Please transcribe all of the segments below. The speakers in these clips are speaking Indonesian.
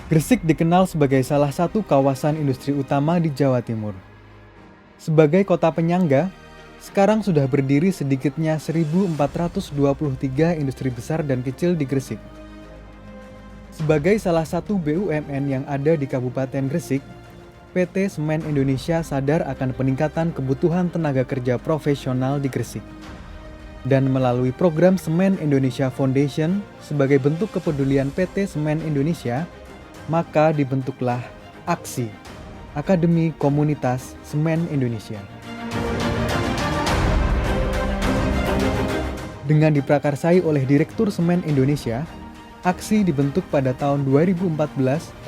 Gresik dikenal sebagai salah satu kawasan industri utama di Jawa Timur. Sebagai kota penyangga, sekarang sudah berdiri sedikitnya 1.423 industri besar dan kecil di Gresik. Sebagai salah satu BUMN yang ada di Kabupaten Gresik, PT Semen Indonesia sadar akan peningkatan kebutuhan tenaga kerja profesional di Gresik. Dan melalui program Semen Indonesia Foundation sebagai bentuk kepedulian PT Semen Indonesia, maka dibentuklah AKSI, Akademi Komunitas Semen Indonesia. Dengan diprakarsai oleh Direktur Semen Indonesia, AKSI dibentuk pada tahun 2014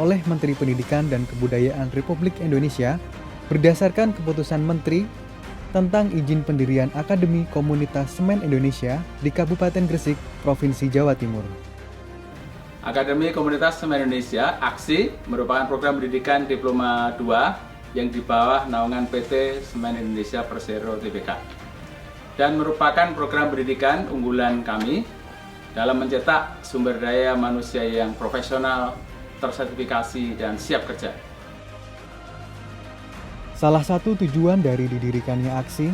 oleh Menteri Pendidikan dan Kebudayaan Republik Indonesia berdasarkan keputusan Menteri tentang izin pendirian Akademi Komunitas Semen Indonesia di Kabupaten Gresik, Provinsi Jawa Timur. Akademi Komunitas Semen Indonesia, AKSI, merupakan program pendidikan Diploma 2 yang di bawah naungan PT Semen Indonesia Persero Tbk. Dan merupakan program pendidikan unggulan kami dalam mencetak sumber daya manusia yang profesional, tersertifikasi, dan siap kerja. Salah satu tujuan dari didirikannya AKSI,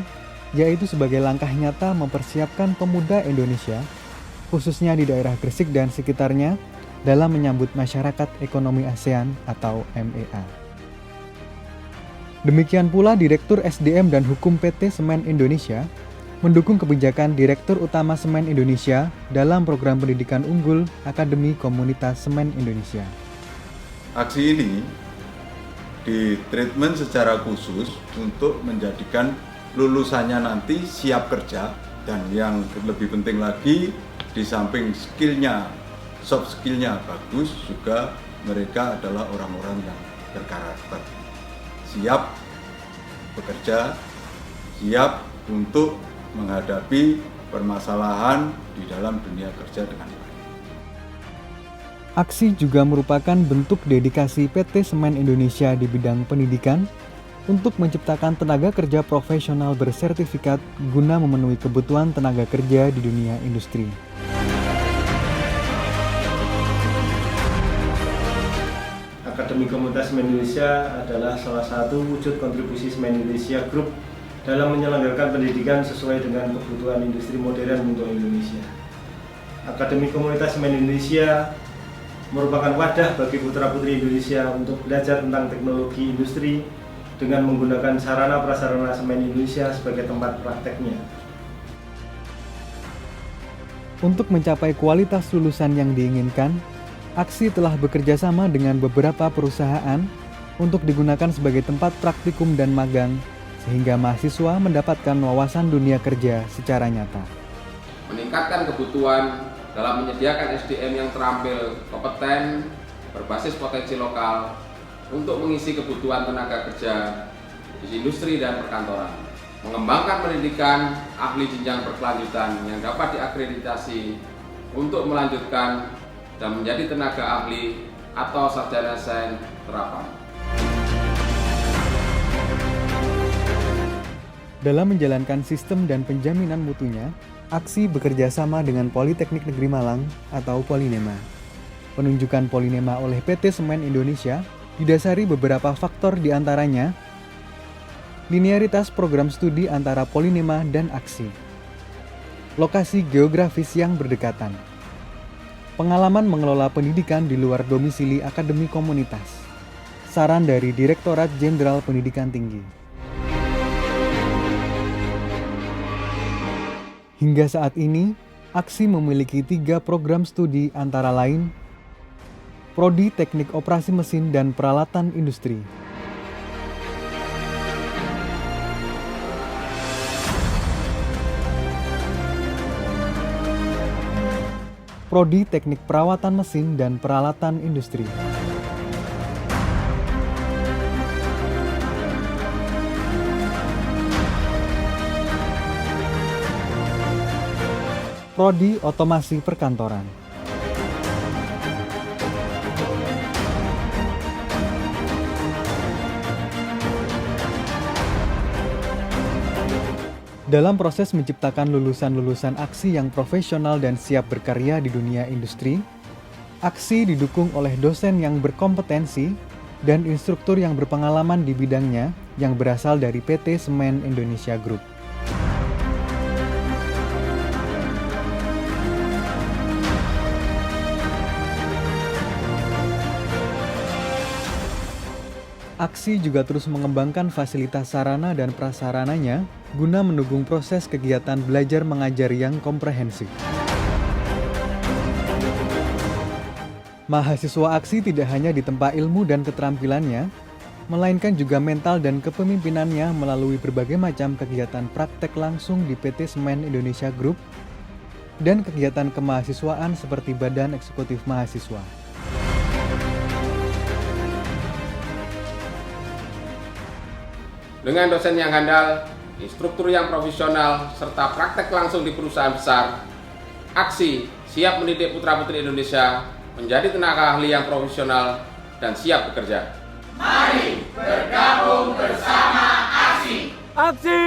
yaitu sebagai langkah nyata mempersiapkan pemuda Indonesia, khususnya di daerah Gresik dan sekitarnya, dalam menyambut Masyarakat Ekonomi ASEAN atau MEA. Demikian pula Direktur SDM dan Hukum PT Semen Indonesia mendukung kebijakan Direktur Utama Semen Indonesia dalam program pendidikan unggul Akademi Komunitas Semen Indonesia. AKSI ini ditreatment secara khusus untuk menjadikan lulusannya nanti siap kerja, dan yang lebih penting lagi, di samping skillnya, soft skillnya bagus, juga mereka adalah orang-orang yang berkarakter, siap bekerja, siap untuk menghadapi permasalahan di dalam dunia kerja dengan baik. AKSI juga merupakan bentuk dedikasi PT Semen Indonesia di bidang pendidikan untuk menciptakan tenaga kerja profesional bersertifikat guna memenuhi kebutuhan tenaga kerja di dunia industri. Akademi Komunitas Semen Indonesia adalah salah satu wujud kontribusi Semen Indonesia Group dalam menyelenggarakan pendidikan sesuai dengan kebutuhan industri modern untuk Indonesia. Akademi Komunitas Semen Indonesia merupakan wadah bagi putra-putri Indonesia untuk belajar tentang teknologi industri dengan menggunakan sarana prasarana Semen Indonesia sebagai tempat prakteknya. Untuk mencapai kualitas lulusan yang diinginkan, AKSI telah bekerja sama dengan beberapa perusahaan untuk digunakan sebagai tempat praktikum dan magang, sehingga mahasiswa mendapatkan wawasan dunia kerja secara nyata. Meningkatkan kebutuhan dalam menyediakan SDM yang terampil, kompeten, berbasis potensi lokal untuk mengisi kebutuhan tenaga kerja di industri dan perkantoran. Mengembangkan pendidikan ahli jenjang berkelanjutan yang dapat diakreditasi untuk melanjutkan dan menjadi tenaga ahli atau sarjana sains terapan. Dalam menjalankan sistem dan penjaminan mutunya, AKSI bekerja sama dengan Politeknik Negeri Malang atau Polinema. Penunjukan Polinema oleh PT Semen Indonesia didasari beberapa faktor, diantaranya linearitas program studi antara Polinema dan AKSI, lokasi geografis yang berdekatan, pengalaman mengelola pendidikan di luar domisili akademi komunitas, saran dari Direktorat Jenderal Pendidikan Tinggi. Hingga saat ini, AKSI memiliki 3 program studi antara lain Prodi Teknik Operasi Mesin dan Peralatan Industri, Prodi Teknik Perawatan Mesin dan Peralatan Industri, Prodi Otomasi Perkantoran. Dalam proses menciptakan lulusan-lulusan AKSI yang profesional dan siap berkarya di dunia industri, Aksi didukung oleh dosen yang berkompetensi dan instruktur yang berpengalaman di bidangnya yang berasal dari PT Semen Indonesia Group. Aksi juga terus mengembangkan fasilitas sarana dan prasarananya guna mendukung proses kegiatan belajar mengajar yang komprehensif. Mahasiswa Aksi tidak hanya ditempa ilmu dan keterampilannya, melainkan juga mental dan kepemimpinannya melalui berbagai macam kegiatan praktek langsung di PT Semen Indonesia Group dan kegiatan kemahasiswaan seperti Badan Eksekutif Mahasiswa. Dengan dosen yang handal, instruktur yang profesional, serta praktek langsung di perusahaan besar, Aksi siap mendidik putra-putri Indonesia menjadi tenaga ahli yang profesional dan siap bekerja. Mari bergabung bersama Aksi. Aksi!